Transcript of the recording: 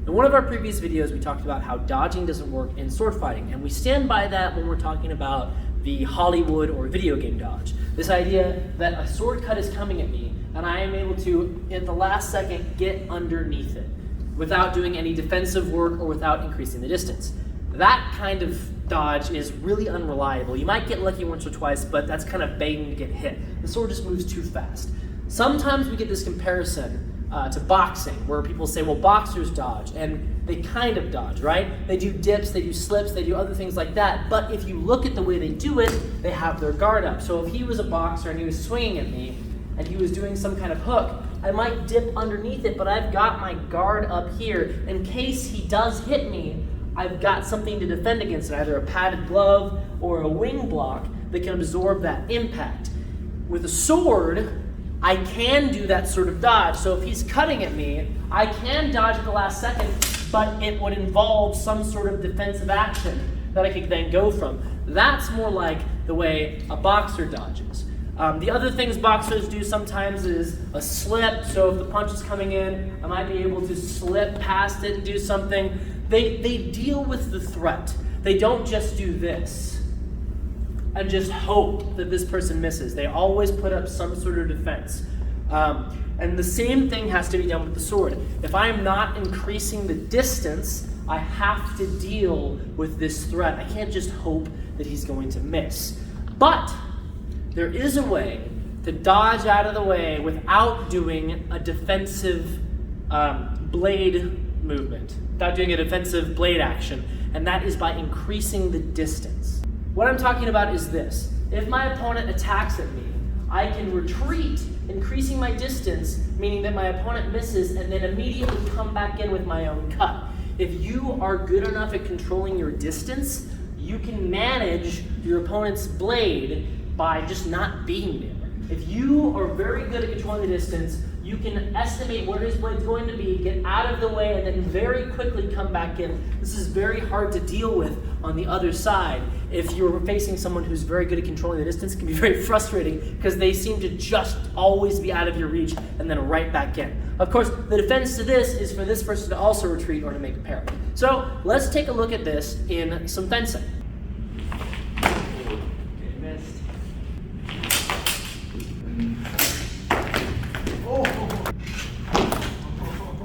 In one of our previous videos, we talked about how dodging doesn't work in sword fighting, and we stand by that when we're talking about the Hollywood or video game dodge. This idea that a sword cut is coming at me, and I am able to, at the last second, get underneath it without doing any defensive work or without increasing the distance. That kind of dodge is really unreliable. You might get lucky once or twice, but that's kind of begging to get hit. The sword just moves too fast. Sometimes we get this comparison to boxing, where people say, well, boxers dodge, and they kind of dodge, right? They do dips, they do slips, they do other things like that, but if you look at the way they do it, they have their guard up. So if he was a boxer and he was swinging at me, and he was doing some kind of hook, I might dip underneath it, but I've got my guard up here. In case he does hit me, I've got something to defend against it, either a padded glove or a wing block that can absorb that impact. With a sword, I can do that sort of dodge. So if he's cutting at me, I can dodge at the last second, but it would involve some sort of defensive action that I could then go from. That's more like the way a boxer dodges. The other things boxers do sometimes is a slip. So if the punch is coming in, I might be able to slip past it and do something. They deal with the threat. They don't just do this and just hope that this person misses. They always put up some sort of defense. And the same thing has to be done with the sword. If I am not increasing the distance, I have to deal with this threat. I can't just hope that he's going to miss. But there is a way to dodge out of the way without doing a defensive blade movement, without doing a defensive blade action, and that is by increasing the distance. What I'm talking about is this. If my opponent attacks at me, I can retreat, increasing my distance, meaning that my opponent misses, and then immediately come back in with my own cut. If you are good enough at controlling your distance, you can manage your opponent's blade by just not being there. If you are very good at controlling the distance, you can estimate where his blade's going to be, get out of the way, and then very quickly come back in. This is very hard to deal with on the other side. If you're facing someone who's very good at controlling the distance, it can be very frustrating because they seem to just always be out of your reach and then right back in. Of course, the defense to this is for this person to also retreat or to make a parry. So let's take a look at this in some fencing.